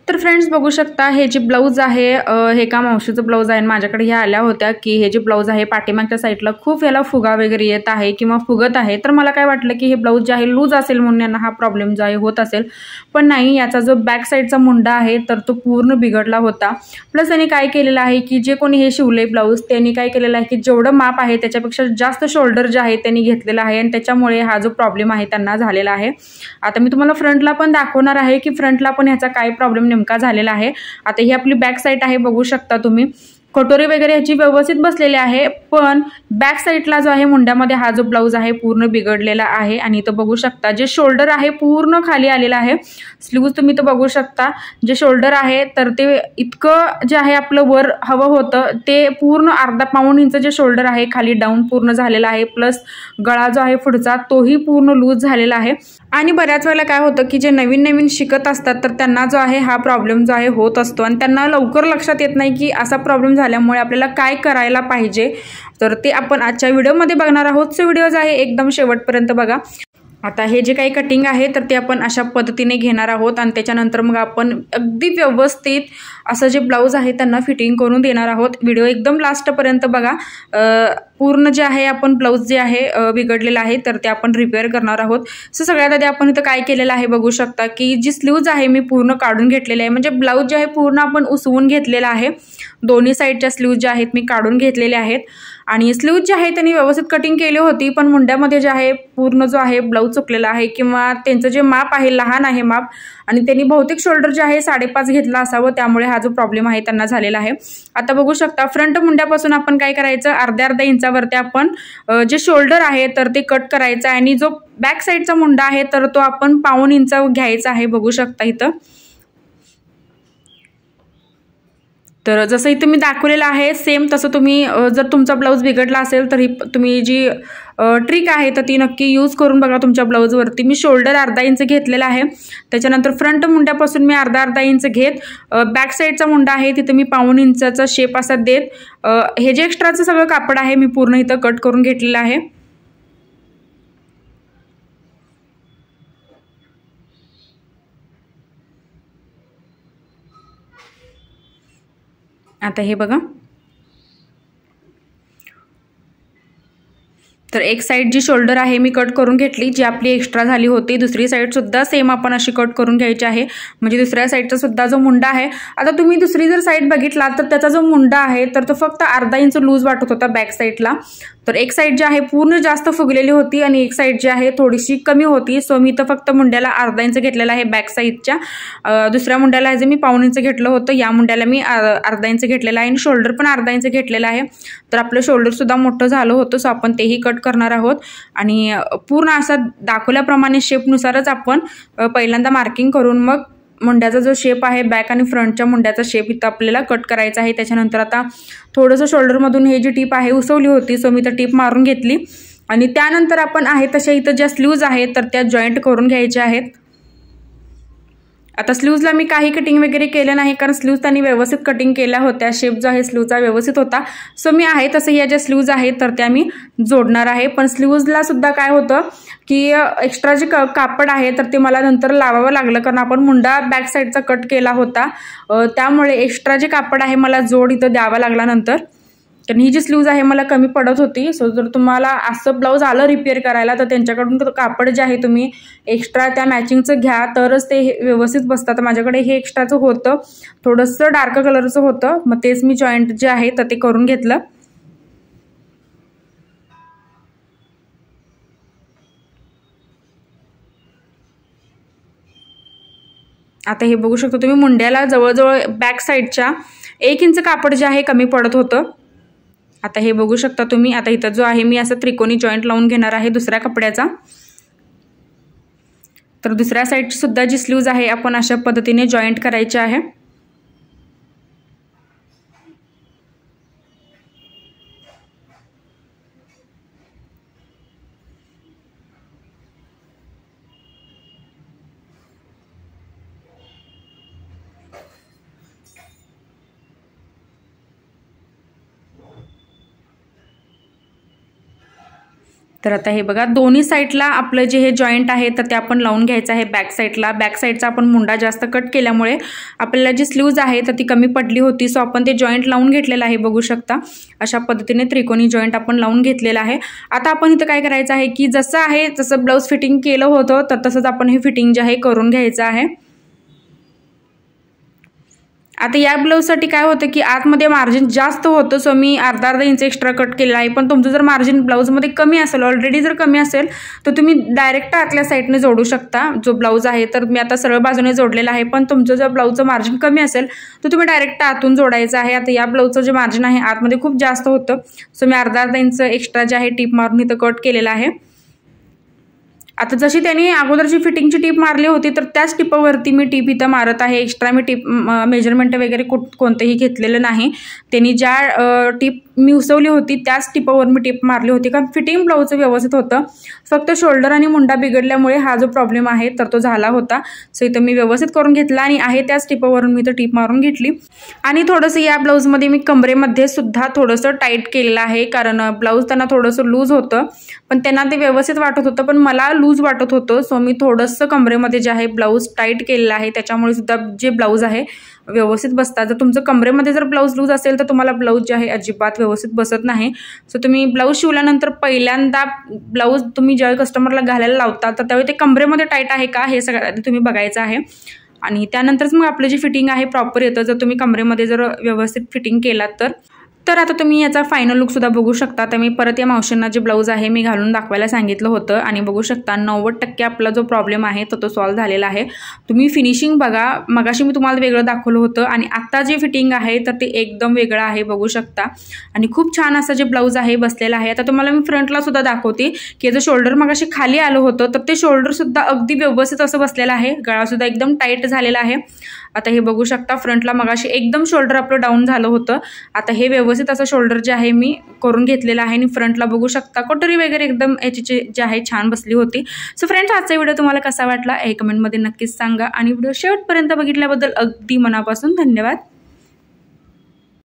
तर फ्रेंड्स बघू शकता हे जे ब्लाऊज आहे हे का मावशीचं ब्लाऊज आहे। माझ्याकडे ह्या आल्या होत्या की हे जे ब्लाऊज आहे पाठीमागच्या साईडला खूप याला फुगा वगैरे येत आहे किंवा फुगत आहे। तर मला काय वाटलं की हे ब्लाऊज जे आहे लूज असेल म्हणून यांना हा प्रॉब्लेम जो आहे होत असेल, पण नाही, याचा जो बॅक साईडचा मुंडा आहे तर तो पूर्ण बिघडला होता। प्लस त्यांनी काय केलेलं आहे की जे कोणी हे शिवले ब्लाऊज त्यांनी काय केलेलं आहे की जेवढं माप आहे त्याच्यापेक्षा जास्त शोल्डर जे आहे त्यांनी घेतलेला आहे आणि त्याच्यामुळे हा जो प्रॉब्लेम आहे त्यांना झालेला आहे। आता मी तुम्हाला फ्रंटला पण दाखवणार आहे की फ्रंटला पण ह्याचा काय प्रॉब्लेम नेमका झालेला आहे। आता ही आपली बॅक साईड आहे, बघू शकता तुम्ही कटोरी वगैरे ह्याची व्यवस्थित बसलेली आहे, पण बॅक साईडला जो आहे मुंड्यामध्ये हा जो ब्लाऊज आहे पूर्ण बिघडलेला आहे। आणि इथं बघू शकता जे शोल्डर आहे पूर्ण खाली आलेला आहे। स्लीव्ज तुम्ही तर बघू शकता जे शोल्डर आहे तर ते इतकं जे आहे आपलं वर हवं होतं ते पूर्ण अर्धा पाऊण इंच जे शोल्डर आहे खाली डाऊन पूर्ण झालेला आहे। प्लस गळा जो आहे पुढचा तोही पूर्ण लूज झालेला आहे। आणि बऱ्याच वेळेला काय होतं की जे नवीन नवीन शिकत असतात तर त्यांना जो आहे हा प्रॉब्लेम जो आहे होत असतो आणि त्यांना लवकर लक्षात येत नाही की असा प्रॉब्लेम झाल्यामुळे आपल्याला काय करायला पाहिजे। तर ते आपण आजच्या व्हिडिओमध्ये बघणार आहोत। सो व्हिडिओ जो आहे एकदम शेवटपर्यंत बघा। आता हे जे काही कटिंग आहे तर ते आपण अशा पद्धतीने घेणार आहोत आणि त्याच्यानंतर मग आपण अगदी व्यवस्थित असं जे ब्लाऊज आहे त्यांना फिटिंग करून देणार आहोत। व्हिडिओ एकदम लास्टपर्यंत बघा। पूर्ण जे आहे आपण ब्लाऊज जे आहे बिघडलेलं आहे तर ते आपण रिपेअर करणार आहोत। सो सगळ्यात आधी आपण इथं काय केलेलं आहे बघू शकता की जी स्लीव्ज आहे मी पूर्ण काढून घेतलेली आहे, म्हणजे ब्लाऊज जे आहे पूर्ण आपण उसवून घेतलेला आहे। दोन्ही साईडच्या स्लीव्ज ज्या आहेत मी काढून घेतलेल्या आहेत आणि स्लीव्ज जे आहे त्यांनी व्यवस्थित कटिंग केली होती, पण मुंड्यामध्ये जे आहे पूर्ण जो आहे ब्लाऊज चुकलेला आहे किंवा त्यांचं जे माप आहे लहान आहे माप आणि त्यांनी बहुतेक शोल्डर जे आहे 5.5 घेतला असावं, त्यामुळे हा जो प्रॉब्लेम आहे त्यांना झालेला आहे। आता बघू शकता फ्रंट मुंड्यापासून आपण काय करायचं अर्ध्या इंचावरती आपण जे शोल्डर आहे तर ते कट करायचं आणि जो बॅक साईडचा मुंडा आहे तर तो आपण पाऊण इंच घ्यायचा आहे, बघू शकता इथं। तर जसं इथं मी दाखवलेलं आहे सेम तसं तुम्ही जर तुमचा ब्लाऊज बिघडला असेल तर तुम्ही जी ट्रिक आहे तर ती नक्की यूज करून बघा तुमच्या ब्लाऊजवरती। मी शोल्डर अर्धा इंच घेतलेला आहे, त्याच्यानंतर फ्रंट मुंड्यापासून मी अर्धा इंच घेत बॅक साईडचा मुंडा आहे तिथं मी पाऊण इंचाचा शेप असा देत हे जे एक्स्ट्राचं सगळं कापड आहे मी पूर्ण इथं कट करून घेतलेलं आहे। आता हे बघा, तर एक साईड जी शोल्डर आहे मी कट करून घेतली, जी आपली एक्स्ट्रा झाली होती। दुसरी साईड सुद्धा सेम आपण अशी कट करून घ्यायची आहे, म्हणजे दुसऱ्या साईडचा सुद्धा जो मुंडा आहे। आता तुम्ही दुसरी जर साईड बघितला तर त्याचा जो मुंडा आहे तर तो फक्त अर्धा इंच लूज वाटत होता बॅक साईडला। तर एक साईड जी आहे पूर्ण जास्त फुगलेली होती आणि एक साईड जी आहे थोडीशी कमी होती। सो मी तर फक्त मुंड्याला अर्धा इंच घेतलेला आहे बॅक साईडच्या। दुसऱ्या मुंड्याला जे मी पाऊण इंच घेतलं होतं, या मुंड्याला मी अर्धा इंच घेतलेला आहे आणि शोल्डर पण अर्धा इंच घेतलेला आहे। तर आपलं शोल्डर सुद्धा मोठं झालं होतं, सो आपण तेही कट करणार आहोत आणि पूर्ण असा दाखवल्याप्रमाणे शेपनुसारच आपण पहिल्यांदा मार्किंग करून मग मुंड्याचा जो शेप आहे बॅक आणि फ्रंटच्या मुंड्याचा शेप इथं आपल्याला कट करायचा आहे। त्याच्यानंतर आता थोडंसं शोल्डरमधून हे जी टीप आहे उसवली होती, सो मी तर टीप मारून घेतली आणि त्यानंतर आपण आहे तशा इथं ज्या स्लीव्ज आहेत तर त्या जॉईंट करून घ्यायच्या आहेत। आता स्लीव्जला मी काही कटिंग वगैरे केलं नाही, कारण स्लीव्ज त्यांनी व्यवस्थित कटिंग केल्या होत्या, शेप जो आहे स्लीव्जचा व्यवस्थित होता। सो मी आहे तसं या ज्या स्लीव्ज आहेत तर त्या मी जोडणार आहे। पण स्लीव्जला सुद्धा काय होतं की एक्स्ट्रा जे कापड आहे तर ते मला नंतर लावावं लागलं, कारण आपण मुंडा बॅक साईडचा कट केला होता, त्यामुळे एक्स्ट्रा जे कापड आहे मला जोड इथं द्यावा लागला नंतर। तर ही जी स्लीव्ज आहे मला कमी पडत होती। सो जर तुम्हाला असं ब्लाऊज आलं रिपेअर करायला तर त्यांच्याकडून कापड जे आहे तुम्ही एक्स्ट्रा त्या मॅचिंगचं घ्या, तरच ते व्यवस्थित बसतात। माझ्याकडे हे एक्स्ट्राचं होतं, थोडंसं डार्क कलरचं होतं, मग तेच मी जॉईंट जे आहे तर ते करून घेतलं। आता हे बघू शकता तुम्ही मुंड्याला जवळजवळ बॅक साईडच्या 1 इंच कापड जे आहे कमी पडत होतं। आता हे बघू शकता तुम्ही। आता इथं जो आहे मी असं त्रिकोणी जॉईंट लावून घेणार आहे दुसऱ्या कपड्याचा। तर दुसऱ्या साईडची सुद्धा जी स्लीव्ज आहे आपण अशा पद्धतीने जॉईंट करायची आहे। तर आता हे बघा दोन्ही साईडला आपलं जे हे जॉईंट आहे तर ते आपण लावून घ्यायचं आहे बॅक साईडला. बॅक साईडचा आपण मुंडा जास्त कट केल्यामुळे आपल्याला जी स्लीव्ज आहे तर ती कमी पडली होती. सो आपण ते जॉईंट लावून घेतलेलं आहे, बघू शकता अशा पद्धतीने त्रिकोणी जॉईंट आपण लावून घेतलेला आहे. आता आपण इथं काय करायचं आहे की जसं आहे तसं ब्लाऊज फिटिंग केलं होतं तर तसंच आपण हे फिटिंग जे आहे करून घ्यायचं आहे. आता या ब्लाऊजसाठी काय होतं की आतमध्ये मार्जिन जास्त होतं, सो मी अर्धा इंच एक्स्ट्रा कट केलेला आहे. पण तुमचं जर मार्जिन ब्लाऊजमध्ये कमी असेल, ऑलरेडी जर कमी असेल तर तुम्ही डायरेक्ट आतल्या साईडने जोडू शकता जो ब्लाऊज आहे. तर मी आता सरळ बाजूने जोडलेला आहे, पण तुमचं जर ब्लाऊजचं मार्जिन कमी असेल तर तुम्ही डायरेक्ट आतून जोडायचं आहे. आता या ब्लाऊजचं जे मार्जिन आहे आतमध्ये खूप जास्त होतं, सो मी अर्धा इंच एक्स्ट्रा जे आहे टीप मारून इथं कट केलेला आहे. आता जशी त्यांनी अगोदरची फिटिंगची टीप मारली होती तर त्याच टिपावरती मी टीप इथं मारत आहे. एक्स्ट्रा मी टीप मेजरमेंट वगैरे कोणतेही घेतलेलं नाही. त्यांनी ज्या टीप मी उसवली होती त्याच टिपावर मी टीप मारली होती, कारण फिटिंग ब्लाऊजचं व्यवस्थित होतं. फक्त शोल्डर आणि मुंडा बिघडल्यामुळे हा जो प्रॉब्लेम आहे तर तो झाला होता. सो इथं मी व्यवस्थित करून घेतला आणि आहे त्याच टिपावरून मी इथं टीप मारून घेतली. आणि थोडंसं या ब्लाऊजमध्ये मी कमरेमध्ये सुद्धा थोडंसं टाईट केलेलं आहे, कारण ब्लाऊज त्यांना थोडंसं लूज होतं पण त्यांना ते व्यवस्थित वाटत होतं, पण मला लूज वाटत होतं. सो मी थोडंसं कमरेमध्ये जे आहे ब्लाऊज टाईट केलेलं आहे, त्याच्यामुळे सुद्धा जे ब्लाऊज आहे व्यवस्थित बसतात. जर तुमचं कमरेमध्ये जर ब्लाऊज लूज असेल तर तुम्हाला ब्लाऊज जे आहे अजिबात व्यवस्थित बसत नाही. सो तुम्ही ब्लाऊज शिवल्यानंतर पहिल्यांदा ब्लाऊज तुम्ही ज्या कस्टमरला घालायला लावता तर त्यावेळी ते कमरेमध्ये टाईट आहे का हे सगळं आधी तुम्ही बघायचं आहे आणि त्यानंतरच मग आपलं जे फिटिंग आहे प्रॉपर येतं. जर तुम्ही कमरेमध्ये जर व्यवस्थित फिटिंग केलात तर आता तुम्ही याचा फायनल लुकसुद्धा बघू शकता. तर मी परत या मावशींना जे ब्लाऊज आहे मी घालून दाखवायला सांगितलं होतं आणि बघू शकता 90% आपला जो प्रॉब्लेम आहे तो सॉल्व्ह झालेला आहे. तुम्ही फिनिशिंग बघा, मगाशी मी तुम्हाला वेगळं दाखवलं होतं आणि आत्ता जे फिटिंग आहे तर ते एकदम वेगळं आहे, बघू शकता. आणि खूप छान असं जे ब्लाऊज आहे बसलेलं आहे. आता तुम्हाला मी फ्रंटला सुद्धा दाखवते की याचं शोल्डर मगाशी खाली आलं होतं तर ते शोल्डरसुद्धा अगदी व्यवस्थित असं बसलेलं आहे. गळासुद्धा एकदम टाईट झालेला आहे. आता हे बघू शकता फ्रंटला मगाशी एकदम शोल्डर आपलं डाऊन झालं होतं, आता हे व्यवस्थित असं शोल्डर जे आहे मी करून घेतलेलं आहे. आणि फ्रंटला बघू शकता कटोरी वगैरे एकदम याची जे आहे छान बसली होती. सो फ्रेंड्स आजचा व्हिडिओ तुम्हाला कसा वाटला हे कमेंटमध्ये नक्कीच सांगा आणि व्हिडिओ शेवटपर्यंत बघितल्याबद्दल अगदी मनापासून धन्यवाद.